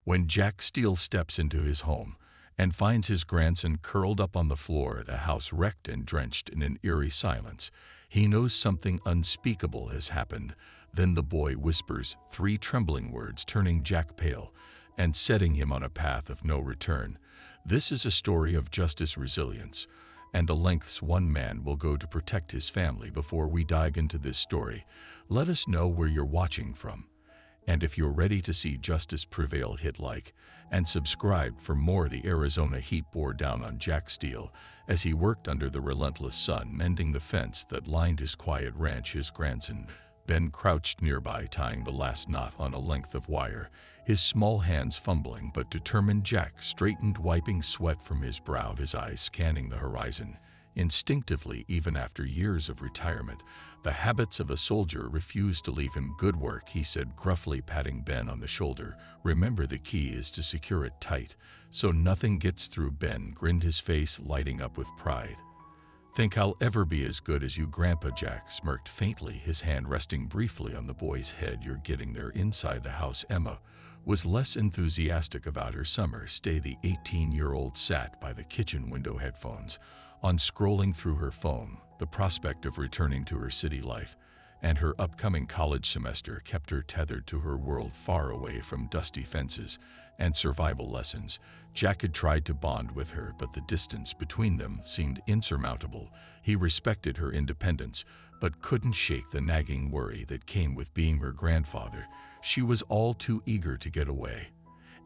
When Jack Steele steps into his home and finds his grandson curled up on the floor, the house wrecked and drenched in an eerie silence, he knows something unspeakable has happened. Then the boy whispers three trembling words, turning Jack pale and setting him on a path of no return. This is a story of justice, resilience, and the lengths one man will go to protect his family. Before we dive into this story, let us know where you're watching from. And if you're ready to see justice prevail, hit like and subscribe for more. The Arizona heat bore down on Jack Steele as he worked under the relentless sun, mending the fence that lined his quiet ranch. His grandson, Ben, crouched nearby, tying the last knot on a length of wire, his small hands fumbling but determined. Jack straightened, wiping sweat from his brow, his eyes scanning the horizon. Instinctively, even after years of retirement, the habits of a soldier refused to leave him. "Good work," he said gruffly, patting Ben on the shoulder. "Remember, the key is to secure it tight so nothing gets through." Ben grinned, his face lighting up with pride. "Think I'll ever be as good as you, Grandpa?" Jack smirked faintly, his hand resting briefly on the boy's head. "You're getting there." Inside the house, Emma was less enthusiastic about her summer stay. The 18-year-old sat by the kitchen window, headphones on, scrolling through her phone. The prospect of returning to her city life and her upcoming college semester kept her tethered to her world, far away from dusty fences and survival lessons. Jack had tried to bond with her, but the distance between them seemed insurmountable. He respected her independence, but couldn't shake the nagging worry that came with being her grandfather. She was all too eager to get away,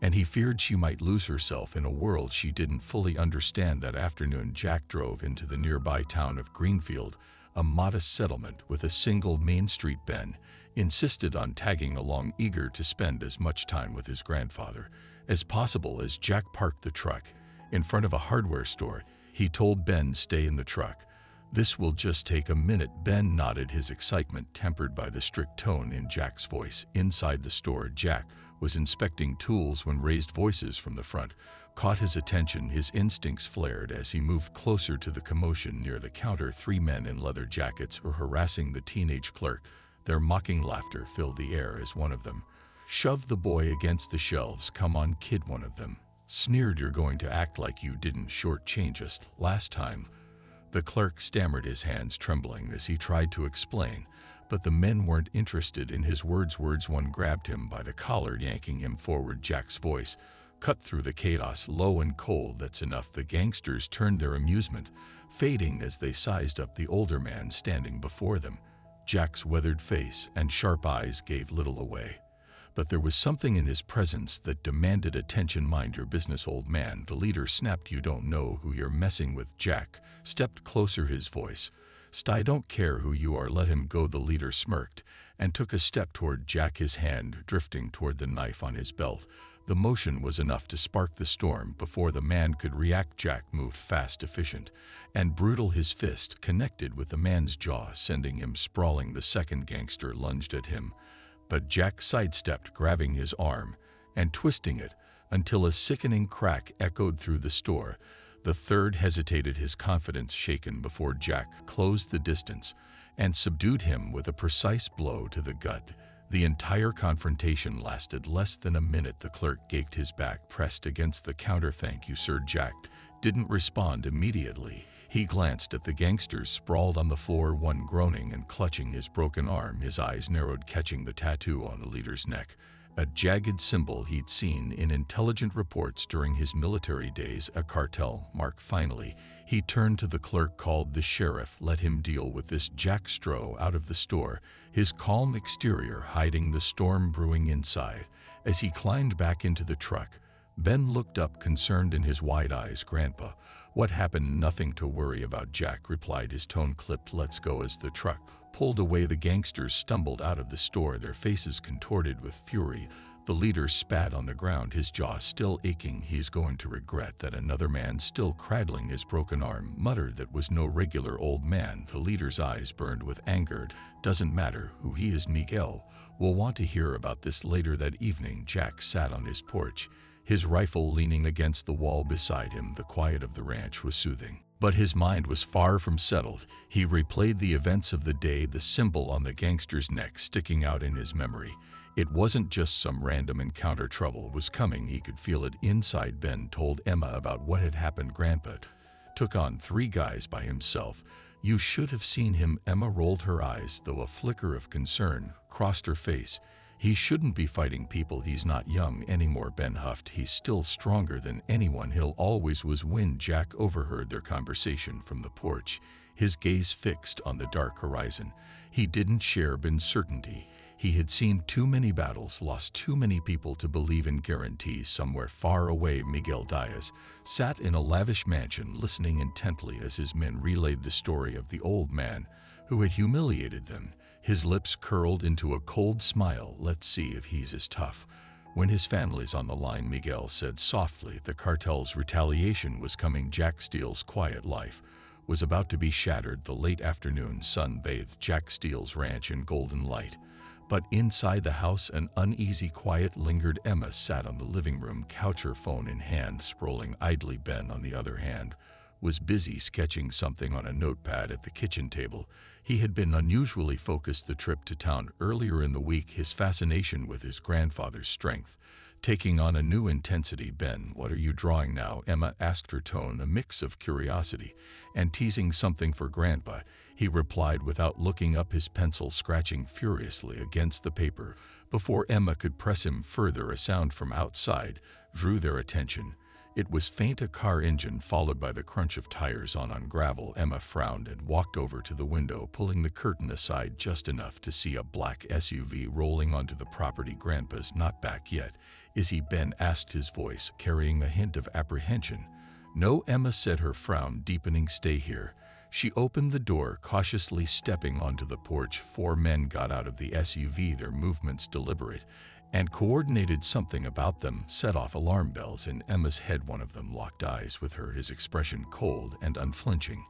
and he feared she might lose herself in a world she didn't fully understand. That afternoon, Jack drove into the nearby town of Greenfield, a modest settlement with a single main street. Ben insisted on tagging along, eager to spend as much time with his grandfather as possible. As Jack parked the truck in front of a hardware store, he told Ben, "Stay in the truck. This will just take a minute." Ben nodded, his excitement tempered by the strict tone in Jack's voice. Inside the store, Jack was inspecting tools when raised voices from the front caught his attention. His instincts flared as he moved closer to the commotion near the counter. Three men in leather jackets were harassing the teenage clerk. Their mocking laughter filled the air as one of them shoved the boy against the shelves. "Come on, kid," one of them sneered. "You're going to act like you didn't shortchange us last time." The clerk stammered, his hands trembling as he tried to explain, but the men weren't interested in his words. One grabbed him by the collar, yanking him forward. Jack's voice cut through the chaos, low and cold. "That's enough." The gangsters turned, their amusement fading as they sized up the older man standing before them. Jack's weathered face and sharp eyes gave little away, but there was something in his presence that demanded attention. "Mind your business, old man," the leader snapped. "You don't know who you're messing with." Jack stepped closer, his voice "I don't care who you are, let him go." The leader smirked and took a step toward Jack, his hand drifting toward the knife on his belt. The motion was enough to spark the storm. Before the man could react, Jack moved fast, efficient, and brutal. His fist connected with the man's jaw, sending him sprawling. The second gangster lunged at him, but Jack sidestepped, grabbing his arm and twisting it until a sickening crack echoed through the store. The third hesitated, his confidence shaken, before Jack closed the distance and subdued him with a precise blow to the gut. The entire confrontation lasted less than a minute. The clerk gaped, his back pressed against the counter. "Thank you, sir." Jack didn't respond immediately. He glanced at the gangsters sprawled on the floor, one groaning and clutching his broken arm. His eyes narrowed, catching the tattoo on the leader's neck, a jagged symbol he'd seen in intelligence reports during his military days, a cartel mark. Finally, he turned to the clerk, called the sheriff. "Let him deal with this." Jack strode out of the store, his calm exterior hiding the storm brewing inside. As he climbed back into the truck, Ben looked up, concerned in his wide eyes. "Grandpa, what happened?" "Nothing to worry about," Jack replied, his tone clipped. "Let's go." As the truck pulled away, the gangsters stumbled out of the store, their faces contorted with fury. The leader spat on the ground, his jaw still aching. "He's going to regret that." Another man, still cradling his broken arm, muttered. "That was no regular old man." The leader's eyes burned with anger. "Doesn't matter who he is, Miguel. We'll want to hear about this later." That evening, Jack sat on his porch, his rifle leaning against the wall beside him. The quiet of the ranch was soothing, but his mind was far from settled. He replayed the events of the day, the symbol on the gangster's neck sticking out in his memory. It wasn't just some random encounter. Trouble was coming. He could feel it inside. Ben told Emma about what had happened. Grandpa took on 3 guys by himself. You should have seen him. Emma rolled her eyes, though a flicker of concern crossed her face. He shouldn't be fighting people. He's not young anymore, Ben huffed. He's still stronger than anyone. He'll always was win. Jack overheard their conversation from the porch, his gaze fixed on the dark horizon. He didn't share Ben's certainty. He had seen too many battles, lost too many people to believe in guarantees. Somewhere far away, Miguel Diaz sat in a lavish mansion, listening intently as his men relayed the story of the old man who had humiliated them. His lips curled into a cold smile. Let's see if he's as tough. When his family's on the line, Miguel said softly, the cartel's retaliation was coming. Jack Steele's quiet life was about to be shattered. The late afternoon sun bathed Jack Steele's ranch in golden light. But inside the house, an uneasy quiet lingered. Emma sat on the living room couch, her phone in hand, scrolling idly. Ben, on the other hand, was busy sketching something on a notepad at the kitchen table. He had been unusually focused the trip to town earlier in the week, his fascination with his grandfather's strength taking on a new intensity. Ben, what are you drawing now? Emma asked, her tone a mix of curiosity and teasing. Something for Grandpa, he replied without looking up, his pencil scratching furiously against the paper. Before Emma could press him further, a sound from outside drew their attention. It was faint, a car engine followed by the crunch of tires on gravel. Emma frowned and walked over to the window, pulling the curtain aside just enough to see a black SUV rolling onto the property. Grandpa's not back yet, is he? Ben asked, his voice carrying a hint of apprehension. No, Emma said, her frown deepening. Stay here. She opened the door, cautiously stepping onto the porch. 4 men got out of the SUV, their movements deliberate and coordinated. Something about them set off alarm bells in Emma's head. One of them locked eyes with her, his expression cold and unflinching.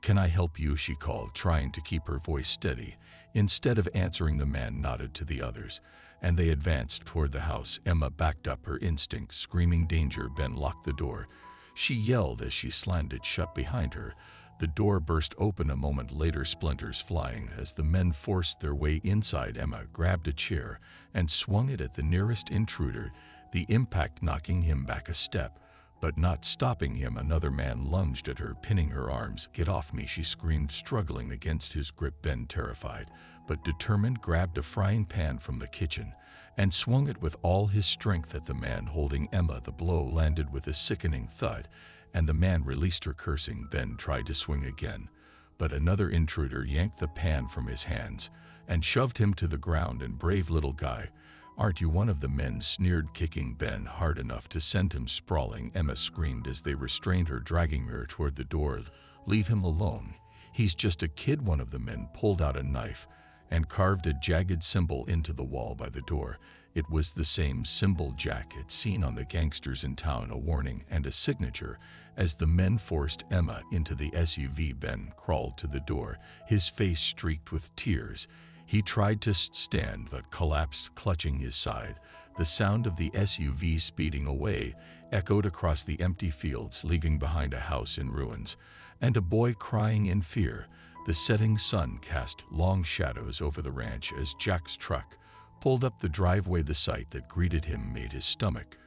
Can I help you? She called, trying to keep her voice steady. Instead of answering, the man nodded to the others, and they advanced toward the house. Emma backed up, her instinct screaming danger. Ben locked the door, she yelled as she slammed it shut behind her. The door burst open a moment later, splinters flying as the men forced their way inside. Emma grabbed a chair and swung it at the nearest intruder, the impact knocking him back a step, but not stopping him. Another man lunged at her, pinning her arms. Get off me, she screamed, struggling against his grip. Ben, terrified but determined, grabbed a frying pan from the kitchen and swung it with all his strength at the man holding Emma. The blow landed with a sickening thud, and the man released her, cursing. Ben tried to swing again, but another intruder yanked the pan from his hands and shoved him to the ground. And brave little guy, aren't you? One of the men sneered, kicking Ben hard enough to send him sprawling. Emma screamed as they restrained her, dragging her toward the door. Leave him alone. He's just a kid. One of the men pulled out a knife and carved a jagged symbol into the wall by the door. It was the same symbol Jack had seen on the gangsters in town, a warning and a signature. As the men forced Emma into the SUV, Ben crawled to the door, his face streaked with tears. He tried to stand but collapsed, clutching his side. The sound of the SUV speeding away echoed across the empty fields, leaving behind a house in ruins and a boy crying in fear. The setting sun cast long shadows over the ranch as Jack's truck pulled up the driveway. The sight that greeted him made his stomach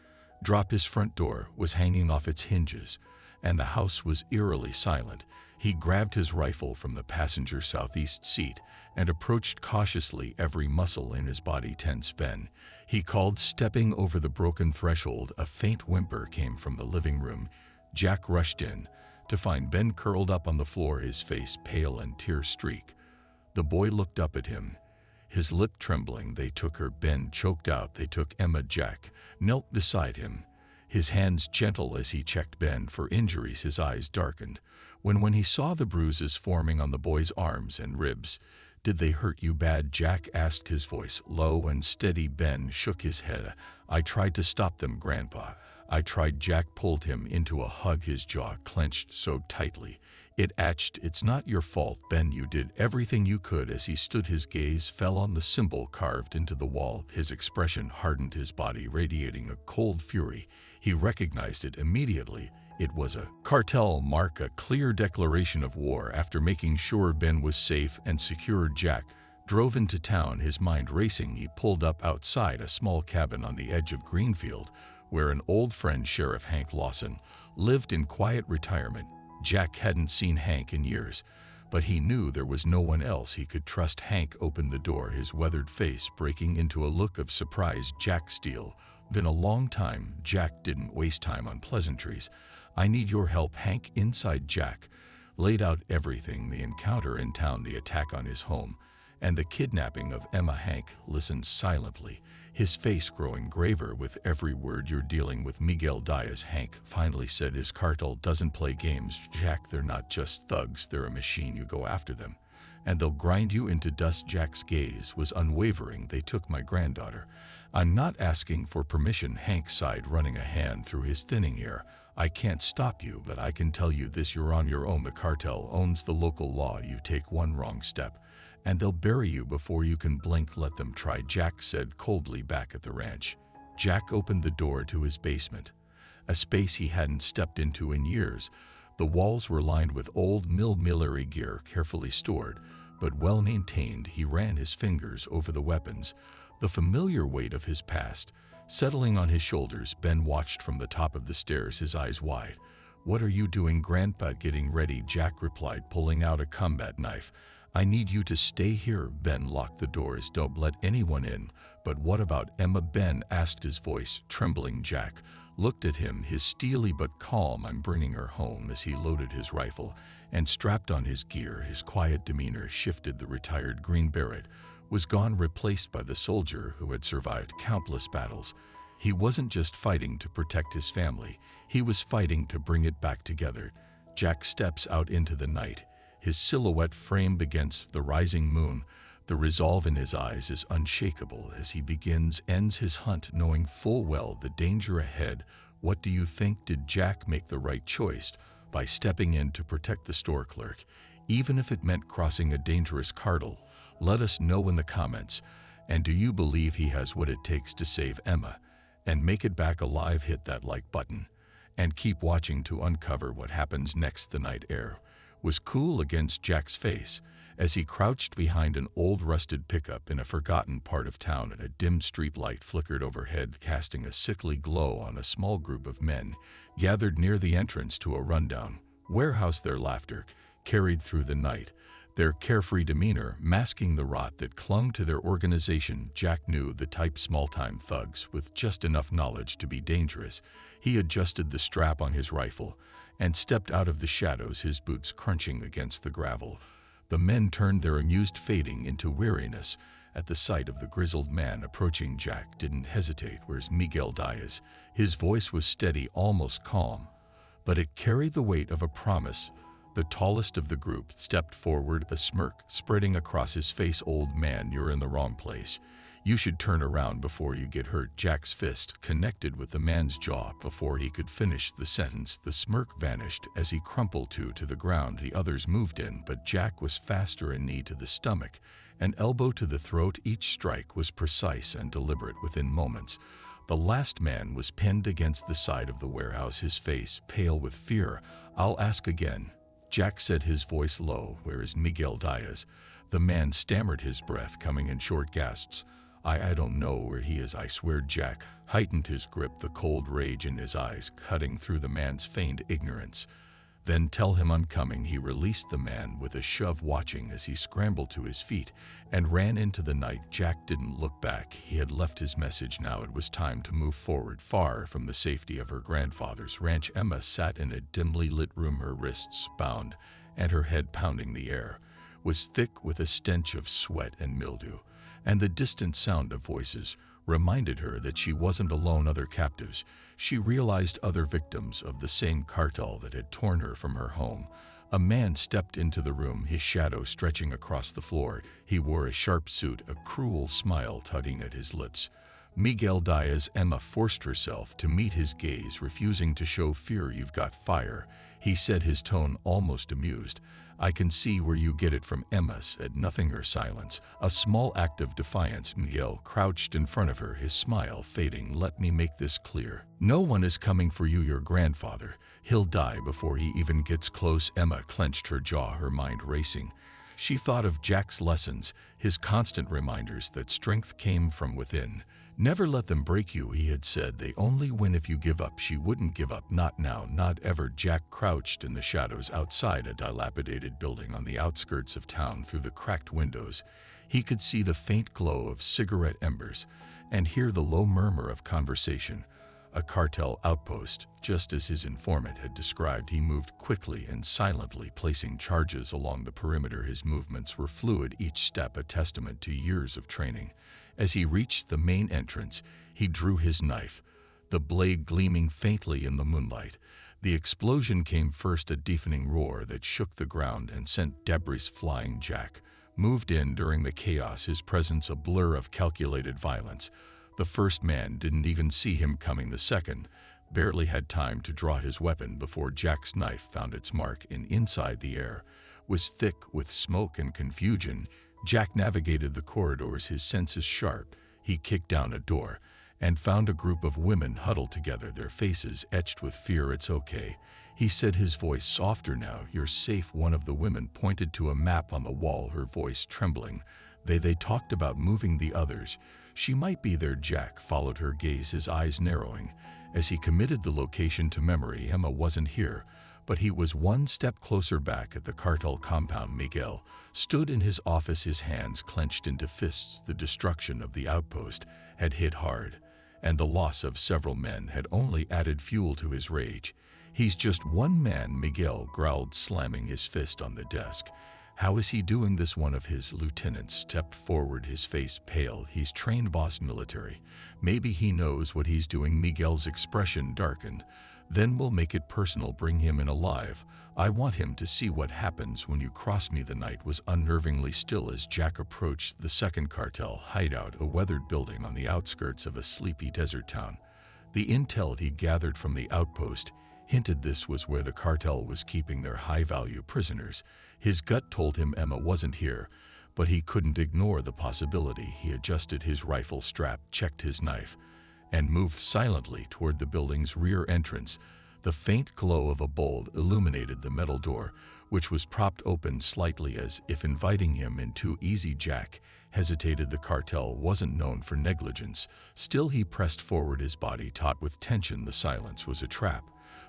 drop. His front door was hanging off its hinges, and the house was eerily silent. He grabbed his rifle from the passenger southeast seat and approached cautiously, every muscle in his body tense. Ben, he called, stepping over the broken threshold. A faint whimper came from the living room. Jack rushed in to find Ben curled up on the floor, his face pale and tear-streaked. The boy looked up at him, his lip trembling. They took her, Ben choked out. They took Emma. Jack knelt beside him, his hands gentle as he checked Ben for injuries. His eyes darkened when he saw the bruises forming on the boy's arms and ribs. Did they hurt you bad? Jack asked, his voice low and steady. Ben shook his head. I tried to stop them, Grandpa. I tried. Jack pulled him into a hug, his jaw clenched so tightly it ached. It's not your fault, Ben. You did everything you could. As he stood, his gaze fell on the symbol carved into the wall. His expression hardened, his body radiating a cold fury. He recognized it immediately. It was a cartel mark, a clear declaration of war. After making sure Ben was safe and secure, Jack drove into town, his mind racing. He pulled up outside a small cabin on the edge of Greenfield, where an old friend, Sheriff Hank Lawson, lived in quiet retirement. Jack hadn't seen Hank in years, but he knew there was no one else he could trust. Hank opened the door, his weathered face breaking into a look of surprise. "Jack Steele, been a long time." Jack didn't waste time on pleasantries. "I need your help." Hank, inside Jack, laid out everything: the encounter in town, the attack on his home, and the kidnapping of Emma. Hank listened silently, his face growing graver with every word. "You're dealing with Miguel Diaz," Hank finally said. "His cartel doesn't play games, Jack. They're not just thugs, they're a machine. You go after them, and they'll grind you into dust." Jack's gaze was unwavering. "They took my granddaughter." "I'm not asking for permission," Hank sighed, running a hand through his thinning hair. "I can't stop you, but I can tell you this: you're on your own. The cartel owns the local law. You take one wrong step, and they'll bury you before you can blink." "Let them try," Jack said coldly. Back at the ranch, Jack opened the door to his basement, a space he hadn't stepped into in years. The walls were lined with old millinery gear, carefully stored, but well-maintained. He ran his fingers over the weapons, the familiar weight of his past settling on his shoulders. Ben watched from the top of the stairs, his eyes wide. "What are you doing, Grandpa?" "Getting ready," Jack replied, pulling out a combat knife. "I need you to stay here." Ben locked the doors. "Don't let anyone in." "But what about Emma?" Ben asked, his voice trembling. Jack looked at him, his steely but calm. "I'm bringing her home." As he loaded his rifle and strapped on his gear, his quiet demeanor shifted. The retired Green Beret was gone, replaced by the soldier who had survived countless battles. He wasn't just fighting to protect his family, he was fighting to bring it back together. Jack steps out into the night, his silhouette framed against the rising moon. The resolve in his eyes is unshakable as he ends his hunt, knowing full well the danger ahead. "What do you think? Did Jack make the right choice by stepping in to protect the store clerk, even if it meant crossing a dangerous cartel? Let us know in the comments. And do you believe he has what it takes to save Emma and make it back alive? Hit that like button and keep watching to uncover what happens next. The night air was cool against Jack's face as he crouched behind an old rusted pickup in a forgotten part of town. A dim street light flickered overhead, casting a sickly glow on a small group of men gathered near the entrance to a rundown warehouse. Their laughter carried through the night, their carefree demeanor masking the rot that clung to their organization. Jack knew the type: small-time thugs with just enough knowledge to be dangerous. He adjusted the strap on his rifle and stepped out of the shadows, his boots crunching against the gravel. The men turned, their amused fading into weariness at the sight of the grizzled man approaching. Jack didn't hesitate. "Where's Miguel Diaz?" His voice was steady, almost calm, but it carried the weight of a promise. The tallest of the group stepped forward, a smirk spreading across his face. "Old man, you're in the wrong place. You should turn around before you get hurt." Jack's fist connected with the man's jaw. Before he could finish the sentence, the smirk vanished as he crumpled to the ground. The others moved in, but Jack was faster. A knee to the stomach, an elbow to the throat. Each strike was precise and deliberate. Within moments, the last man was pinned against the side of the warehouse, his face pale with fear. "I'll ask again," Jack said, his voice low. "Where is Miguel Diaz?" The man stammered, his breath coming in short gasps. I don't know where he is, I swear." Jack heightened his grip, the cold rage in his eyes cutting through the man's feigned ignorance. "Then tell him I'm coming." He released the man with a shove, watching as he scrambled to his feet and ran into the night. Jack didn't look back. He had left his message. Now it was time to move forward. Far from the safety of her grandfather's ranch, Emma sat in a dimly lit room, her wrists bound and her head pounding. The air was thick with a stench of sweat and mildew, and the distant sound of voices reminded her that she wasn't alone. Other captives, she realized, other victims of the same cartel that had torn her from her home. A man stepped into the room, his shadow stretching across the floor. He wore a sharp suit, a cruel smile tugging at his lips. "Miguel Diaz." Emma forced herself to meet his gaze, refusing to show fear. "You've got fire," he said, his tone almost amused. "I can see where you get it from." Emma said nothing, her silence a small act of defiance. Miguel crouched in front of her, his smile fading. "Let me make this clear. No one is coming for you. Your grandfather, he'll die before he even gets close." Emma clenched her jaw, her mind racing. She thought of Jack's lessons, his constant reminders that strength came from within. Never let them break you, he had said. They only win if you give up. She wouldn't give up, not now, not ever. Jack crouched in the shadows outside a dilapidated building on the outskirts of town. Through the cracked windows, he could see the faint glow of cigarette embers and hear the low murmur of conversation. A cartel outpost, just as his informant had described. He moved quickly and silently, placing charges along the perimeter. His movements were fluid, each step a testament to years of training. As he reached the main entrance, he drew his knife, the blade gleaming faintly in the moonlight. The explosion came first, a deafening roar that shook the ground and sent debris flying. Jack moved in during the chaos, his presence a blur of calculated violence. The first man didn't even see him coming. The second barely had time to draw his weapon before Jack's knife found its mark. Inside, the air was thick with smoke and confusion. Jack navigated the corridors, his senses sharp. He kicked down a door and found a group of women huddled together, their faces etched with fear. "It's okay," he said, his voice softer now. "You're safe." One of the women pointed to a map on the wall, her voice trembling. They talked about moving the others. She might be there." Jack followed her gaze, his eyes narrowing. As he committed the location to memory, Emma wasn't here, but he was one step closer. Back at the cartel compound, Miguel stood in his office, his hands clenched into fists. The destruction of the outpost had hit hard, and the loss of several men had only added fuel to his rage. "He's just one man," Miguel growled, slamming his fist on the desk. "How is he doing this?" One of his lieutenants stepped forward, his face pale. "He's trained, boss, military. Maybe he knows what he's doing." Miguel's expression darkened. "Then we'll make it personal. Bring him in alive. I want him to see what happens when you cross me." The night was unnervingly still as Jack approached the second cartel hideout, a weathered building on the outskirts of a sleepy desert town. The intel he'd gathered from the outpost hinted this was where the cartel was keeping their high-value prisoners. His gut told him Emma wasn't here, but he couldn't ignore the possibility. He adjusted his rifle strap, checked his knife, and moved silently toward the building's rear entrance. The faint glow of a bulb illuminated the metal door, which was propped open slightly as if inviting him in. Too easy, Jack hesitated. The cartel wasn't known for negligence. Still, he pressed forward, his body taut with tension. The silence was a trap,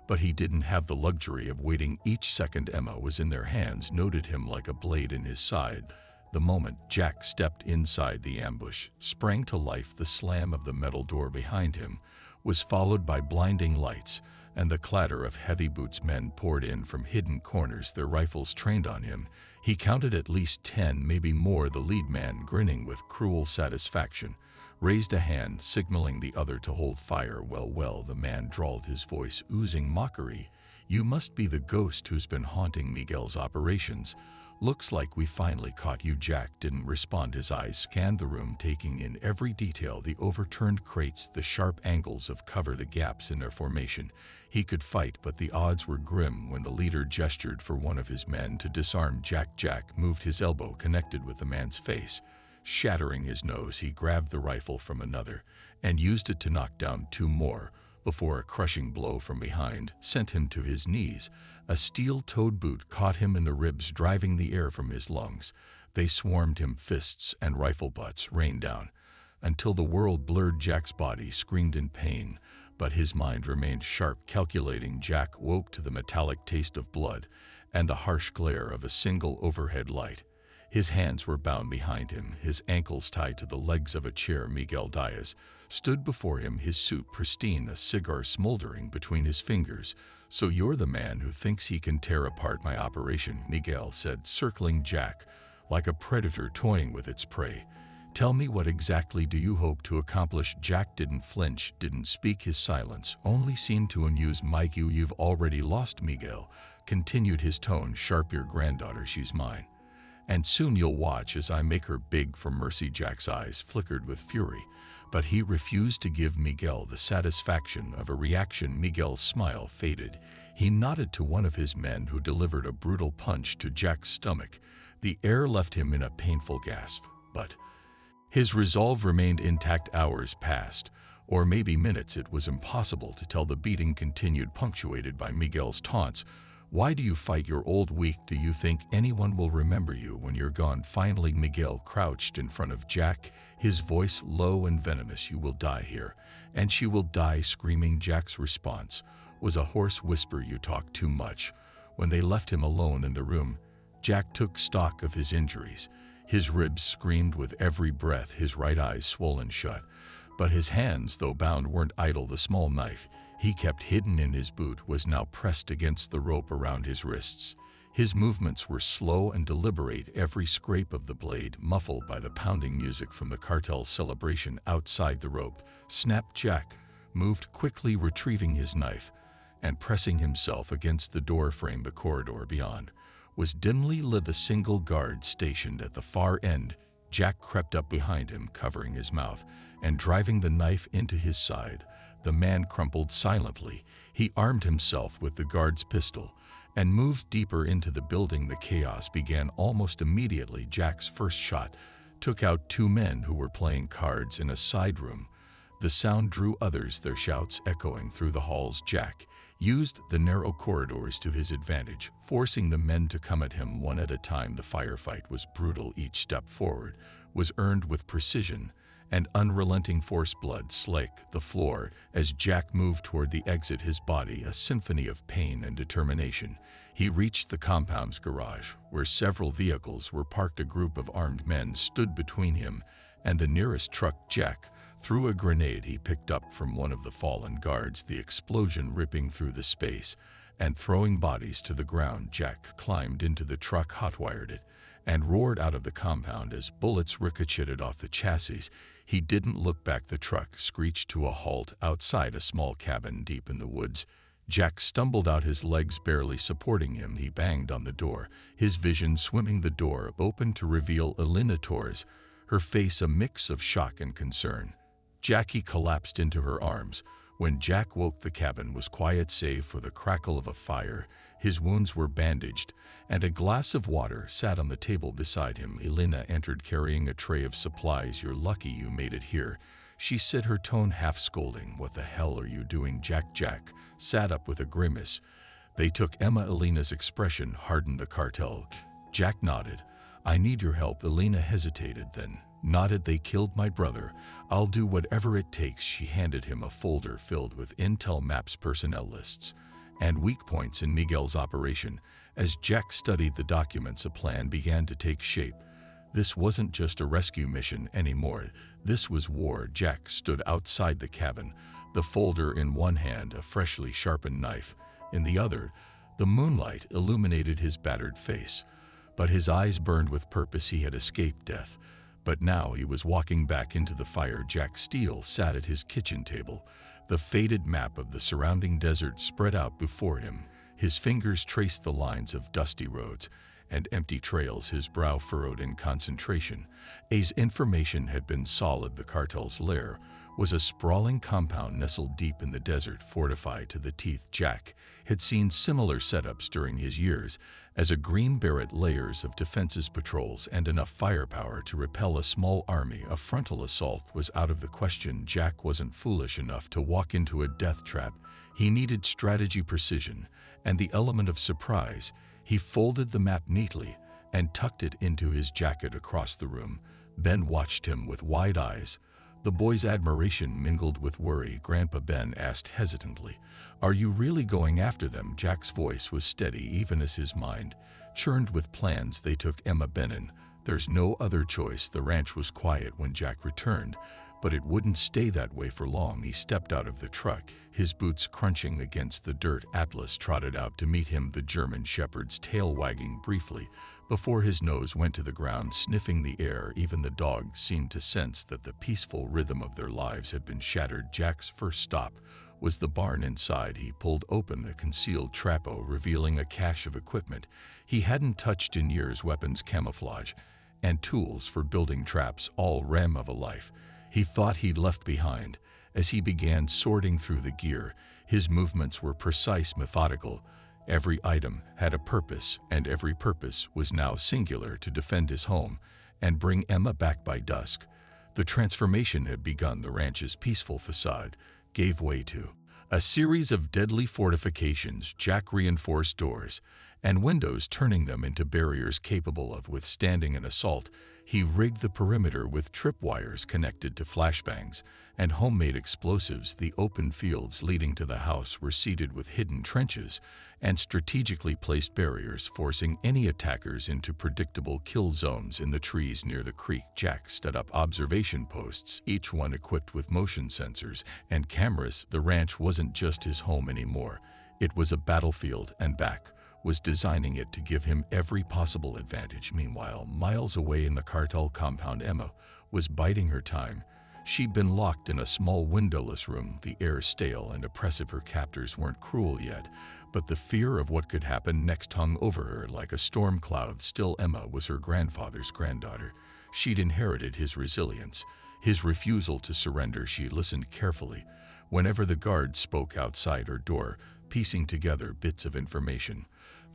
but he didn't have the luxury of waiting. Each second Emma was in their hands noted him like a blade in his side. The moment Jack stepped inside, the ambush sprang to life. The slam of the metal door behind him was followed by blinding lights and the clatter of heavy boots. Men poured in from hidden corners, their rifles trained on him. He counted at least 10, maybe more. The lead man, grinning with cruel satisfaction, raised a hand, signaling the other to hold fire. Well, the man drawled, his voice oozing mockery. "You must be the ghost who's been haunting Miguel's operations. Looks like we finally caught you." Jack didn't respond. His eyes scanned the room, taking in every detail: the overturned crates, the sharp angles of cover, the gaps in their formation. He could fight, but the odds were grim. When the leader gestured for one of his men to disarm Jack moved, his elbow connected with the man's face. Shattering his nose, he grabbed the rifle from another and used it to knock down 2 more before a crushing blow from behind sent him to his knees. A steel-toed boot caught him in the ribs, driving the air from his lungs. They swarmed him, fists and rifle butts rained down until the world blurred. Jack's body screamed in pain, but his mind remained sharp, calculating. Jack woke to the metallic taste of blood and the harsh glare of a single overhead light. His hands were bound behind him, his ankles tied to the legs of a chair. Miguel Diaz stood before him, his suit pristine, a cigar smoldering between his fingers. "So you're the man who thinks he can tear apart my operation," Miguel said, circling Jack like a predator toying with its prey. "Tell me, what exactly do you hope to accomplish?" Jack didn't flinch, didn't speak. His silence only seemed to amuse Mike. "You've already lost," Miguel continued, his tone sharp. "Your granddaughter, she's mine. And soon you'll watch as I make her beg for mercy." Jack's eyes flickered with fury, but he refused to give Miguel the satisfaction of a reaction. Miguel's smile faded. He nodded to one of his men, who delivered a brutal punch to Jack's stomach. The air left him in a painful gasp, but his resolve remained intact. Hours passed, or maybe minutes. It was impossible to tell. The beating continued, punctuated by Miguel's taunts. Why do you fight your old weak? Do you think anyone will remember you when you're gone? Finally, Miguel crouched in front of Jack, his voice low and venomous. You will die here, and she will die screaming. Jack's response was a hoarse whisper, you talk too much. When they left him alone in the room, Jack took stock of his injuries. His ribs screamed with every breath, his right eye swollen shut. But his hands, though bound, weren't idle. The small knife he kept hidden in his boot was now pressed against the rope around his wrists. His movements were slow and deliberate, every scrape of the blade muffled by the pounding music from the cartel celebration outside. The rope snapped. Jack moved quickly, retrieving his knife and pressing himself against the door frame. The corridor beyond was dimly lit, a single guard stationed at the far end. Jack crept up behind him, covering his mouth and driving the knife into his side. The man crumpled silently. He armed himself with the guard's pistol and moved deeper into the building. The chaos began almost immediately. Jack's first shot took out two men who were playing cards in a side room. The sound drew others, their shouts echoing through the halls. Jack used the narrow corridors to his advantage, forcing the men to come at him one at a time. The firefight was brutal. Each step forward was earned with precision and unrelenting force. Blood slicked the floor as Jack moved toward the exit, his body a symphony of pain and determination. He reached the compound's garage, where several vehicles were parked. A group of armed men stood between him and the nearest truck. Jack threw a grenade he picked up from one of the fallen guards, the explosion ripping through the space and throwing bodies to the ground. Jack climbed into the truck, hotwired it, and roared out of the compound as bullets ricocheted off the chassis. He didn't look back. The truck screeched to a halt outside a small cabin deep in the woods. Jack stumbled out, his legs barely supporting him. He banged on the door, his vision swimming. The door opened to reveal Elena Torres, her face a mix of shock and concern. Jackie collapsed into her arms. When Jack woke, the cabin was quiet save for the crackle of a fire. His wounds were bandaged, and a glass of water sat on the table beside him. Elena entered carrying a tray of supplies. You're lucky you made it here, she said, her tone half scolding. What the hell are you doing? Jack sat up with a grimace. They took Emma. Elena's expression hardened. The cartel. Jack nodded. I need your help. Elena hesitated, then nodded. They killed my brother. I'll do whatever it takes. She handed him a folder filled with intel maps, personnel lists, and weak points in Miguel's operation. As Jack studied the documents, a plan began to take shape. This wasn't just a rescue mission anymore. This was war. Jack stood outside the cabin, the folder in one hand, a freshly sharpened knife in the other. The moonlight illuminated his battered face, but his eyes burned with purpose. He had escaped death, but now he was walking back into the fire. Jack Steele sat at his kitchen table. The faded map of the surrounding desert spread out before him. His fingers traced the lines of dusty roads and empty trails, his brow furrowed in concentration. His information had been solid. The cartel's lair was a sprawling compound nestled deep in the desert, fortified to the teeth. Jack had seen similar setups during his years as a green Beret, layers of defenses, patrols, and enough firepower to repel a small army. A frontal assault was out of the question. Jack wasn't foolish enough to walk into a death trap. He needed strategy, precision, and the element of surprise. He folded the map neatly and tucked it into his jacket. Across the room, Ben watched him with wide eyes. The boy's admiration mingled with worry. Grandpa, Ben asked hesitantly, are you really going after them? Jack's voice was steady even as his mind churned with plans. They took Emma Bennon. There's no other choice. The ranch was quiet when Jack returned, but it wouldn't stay that way for long. He stepped out of the truck, his boots crunching against the dirt. Atlas trotted out to meet him, the German shepherd's tail wagging briefly before his nose went to the ground, sniffing the air. Even the dogs seemed to sense that the peaceful rhythm of their lives had been shattered. Jack's first stop was the barn. Inside, he pulled open a concealed trapdoor, revealing a cache of equipment he hadn't touched in years: weapons, camouflage, and tools for building traps, all ram of a life he thought he'd left behind. As he began sorting through the gear, his movements were precise, methodical. Every item had a purpose, and every purpose was now singular: to defend his home and bring Emma back. By dusk, the transformation had begun. The ranch's peaceful facade gave way to A series of deadly fortifications, Jack reinforced doors and windows, turning them into barriers capable of withstanding an assault. He rigged the perimeter with tripwires connected to flashbangs and homemade explosives. The open fields leading to the house were seeded with hidden trenches and strategically placed barriers, forcing any attackers into predictable kill zones. In the trees near the creek, Jack set up observation posts, each one equipped with motion sensors and cameras. The ranch wasn't just his home anymore. It was a battlefield, and Jack was designing it to give him every possible advantage. Meanwhile, miles away in the Cartel compound, Emma was biding her time. She'd been locked in a small windowless room, the air stale and oppressive. Her captors weren't cruel yet, but the fear of what could happen next hung over her like a storm cloud. Still, Emma was her grandfather's granddaughter. She'd inherited his resilience, his refusal to surrender. She listened carefully whenever the guards spoke outside her door, piecing together bits of information.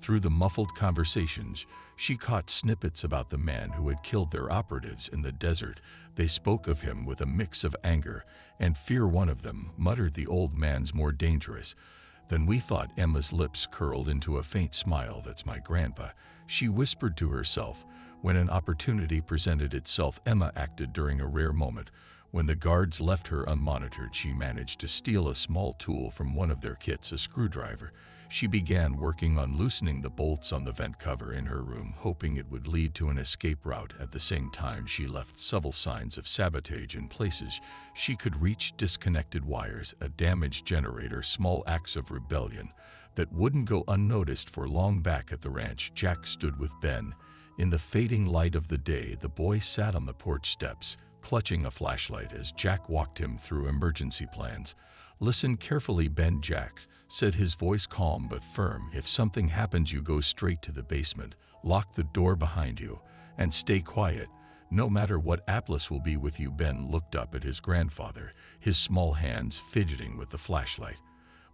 Through the muffled conversations, she caught snippets about the man who had killed their operatives in the desert. They spoke of him with a mix of anger and fear. One of them muttered, "The old man's more dangerous than we thought." Emma's lips curled into a faint smile. "That's my grandpa," she whispered to herself. When an opportunity presented itself, Emma acted during a rare moment. When the guards left her unmonitored, she managed to steal a small tool from one of their kits, a screwdriver. She began working on loosening the bolts on the vent cover in her room, hoping it would lead to an escape route. At the same time, she left subtle signs of sabotage in places she could reach: disconnected wires, a damaged generator, small acts of rebellion that wouldn't go unnoticed for long. Back at the ranch, Jack stood with Ben. In the fading light of the day, the boy sat on the porch steps, clutching a flashlight as Jack walked him through emergency plans. "Listen carefully, Ben," Jack said, his voice calm but firm. "If something happens, you go straight to the basement, lock the door behind you, and stay quiet. No matter what, Atlas will be with you." Ben looked up at his grandfather, his small hands fidgeting with the flashlight.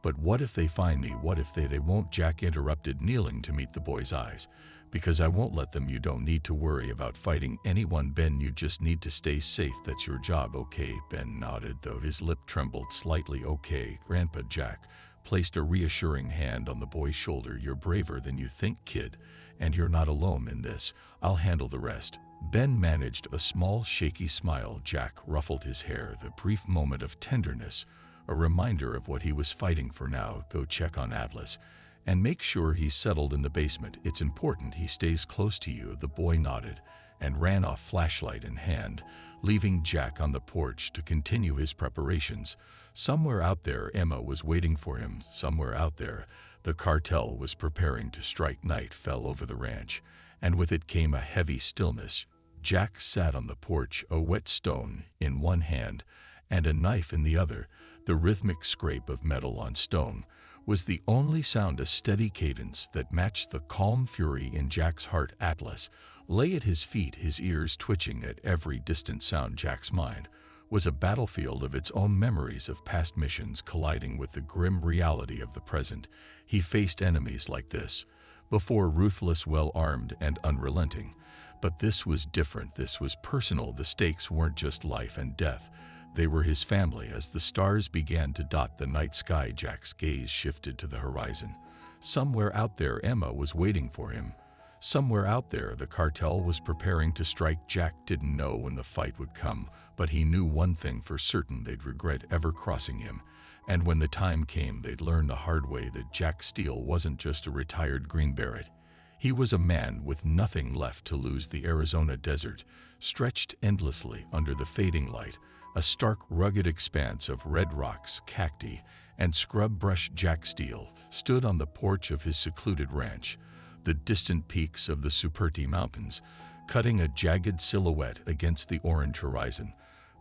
"But what if they find me? What if they won't?" Jack interrupted, kneeling to meet the boy's eyes. "Because I won't let them. You don't need to worry about fighting anyone, Ben. You just need to stay safe. That's your job, okay?" Ben nodded, though his lip trembled slightly. "Okay, Grandpa." Jack placed a reassuring hand on the boy's shoulder. "You're braver than you think, kid, and you're not alone in this. I'll handle the rest." Ben managed a small, shaky smile. Jack ruffled his hair, the brief moment of tenderness, a reminder of what he was fighting for. "Now, go check on Atlas and make sure he's settled in the basement. It's important he stays close to you." The boy nodded and ran off, flashlight in hand, leaving Jack on the porch to continue his preparations. Somewhere out there, Emma was waiting for him. Somewhere out there, the cartel was preparing to strike. Night fell over the ranch, and with it came a heavy stillness. Jack sat on the porch, a wet stone in one hand and a knife in the other. The rhythmic scrape of metal on stone was the only sound, a steady cadence that matched the calm fury in Jack's heart. Atlas lay at his feet, his ears twitching at every distant sound. Jack's mind was a battlefield of its own, memories of past missions colliding with the grim reality of the present. He faced enemies like this before, ruthless, well-armed, and unrelenting. But this was different. This was personal. The stakes weren't just life and death. They were his family. As the stars began to dot the night sky, Jack's gaze shifted to the horizon. Somewhere out there, Emma was waiting for him. Somewhere out there, the cartel was preparing to strike. Jack didn't know when the fight would come, but he knew one thing for certain: they'd regret ever crossing him. And when the time came, they'd learn the hard way that Jack Steele wasn't just a retired Green Beret. He was a man with nothing left to lose. The Arizona desert stretched endlessly under the fading light, a stark, rugged expanse of red rocks, cacti, and scrub brush. Jack Steele stood on the porch of his secluded ranch, the distant peaks of the Superti Mountains cutting a jagged silhouette against the orange horizon.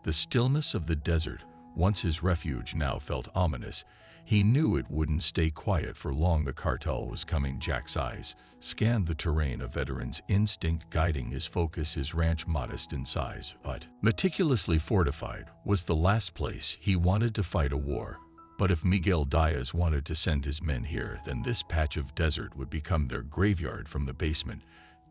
The stillness of the desert, once his refuge, now felt ominous. He knew it wouldn't stay quiet for long. The cartel was coming. Jack's eyes scanned the terrain, a veteran's instinct guiding his focus. His ranch, modest in size but meticulously fortified, was the last place he wanted to fight a war. But if Miguel Diaz wanted to send his men here, then this patch of desert would become their graveyard. From the basement,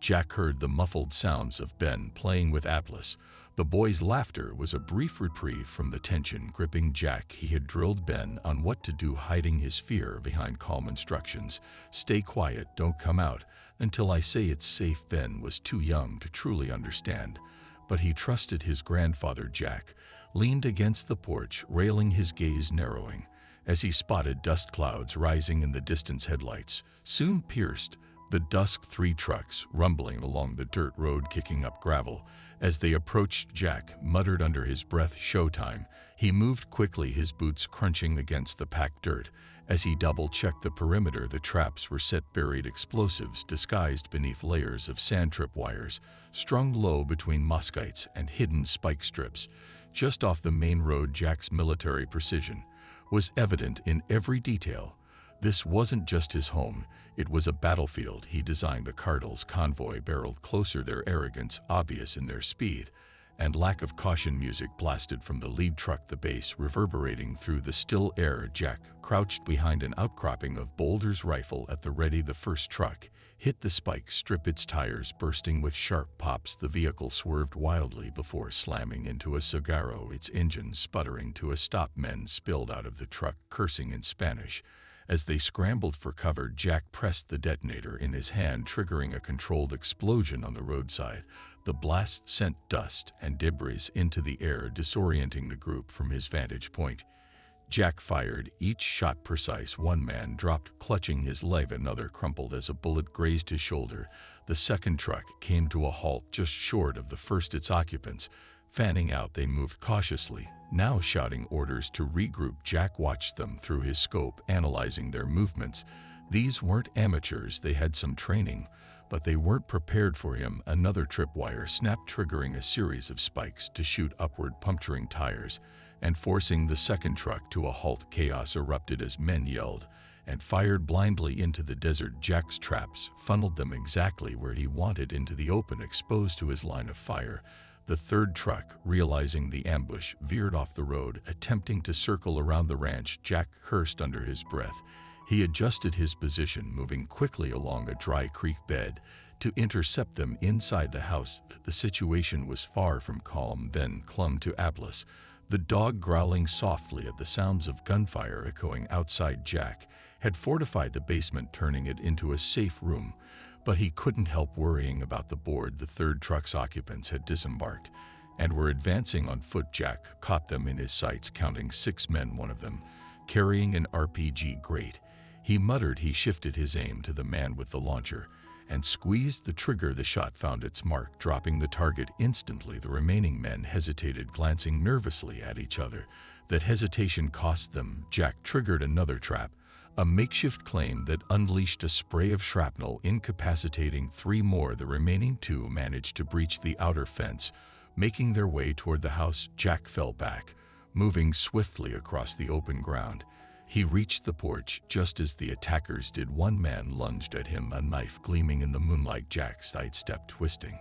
Jack heard the muffled sounds of Ben playing with Atlas. The boy's laughter was a brief reprieve from the tension gripping Jack. He had drilled Ben on what to do, hiding his fear behind calm instructions. Stay quiet, don't come out until I say it's safe. Ben was too young to truly understand, but he trusted his grandfather. Jack leaned against the porch railing, his gaze narrowing as he spotted dust clouds rising in the distance. Headlights soon pierced the dusk, 3 trucks rumbling along the dirt road, kicking up gravel. As they approached, Jack muttered under his breath, "Showtime." He moved quickly, his boots crunching against the packed dirt. As he double-checked the perimeter, the traps were set, buried explosives disguised beneath layers of sand tripwires, strung low between mosquites and hidden spike strips. Just off the main road, Jack's military precision was evident in every detail. This wasn't just his home, it was a battlefield. He designed the Cartel's convoy barreled closer, their arrogance obvious in their speed and lack of caution. Music blasted from the lead truck, the bass reverberating through the still air. Jack crouched behind an outcropping of boulders, rifle at the ready. The first truck hit the spike strip, its tires bursting with sharp pops. The vehicle swerved wildly before slamming into a saguaro, its engine sputtering to a stop. Men spilled out of the truck, cursing in Spanish. As they scrambled for cover, Jack pressed the detonator in his hand, triggering a controlled explosion on the roadside. The blast sent dust and debris into the air, disorienting the group from his vantage point. Jack fired, each shot precise. One man dropped, clutching his leg. Another crumpled as a bullet grazed his shoulder. The second truck came to a halt just short of the first, its occupants fanning out. They moved cautiously, now shouting orders to regroup. Jack watched them through his scope, analyzing their movements. These weren't amateurs, they had some training, but they weren't prepared for him. Another tripwire snapped, triggering a series of spikes to shoot upward, puncturing tires and forcing the second truck to a halt. Chaos erupted as men yelled and fired blindly into the desert. Jack's traps funneled them exactly where he wanted, into the open, exposed to his line of fire. The third truck, realizing the ambush, veered off the road, attempting to circle around the ranch. Jack cursed under his breath. He adjusted his position, moving quickly along a dry creek bed to intercept them inside the house. The situation was far from calm. Ben clung to Atlas, the dog growling softly at the sounds of gunfire echoing outside. Jack had fortified the basement, turning it into a safe room, but he couldn't help worrying about the board. The third truck's occupants had disembarked and were advancing on foot. Jack caught them in his sights, counting 6 men, one of them carrying an RPG grate. He muttered. He shifted his aim to the man with the launcher and squeezed the trigger. The shot found its mark, dropping the target instantly. The remaining men hesitated, glancing nervously at each other. That hesitation cost them. Jack triggered another trap, a makeshift claim that unleashed a spray of shrapnel, incapacitating 3 more. The remaining 2 managed to breach the outer fence, making their way toward the house. Jack fell back, moving swiftly across the open ground. He reached the porch just as the attackers did. One man lunged at him, a knife gleaming in the moonlight. Jack sidestepped, twisting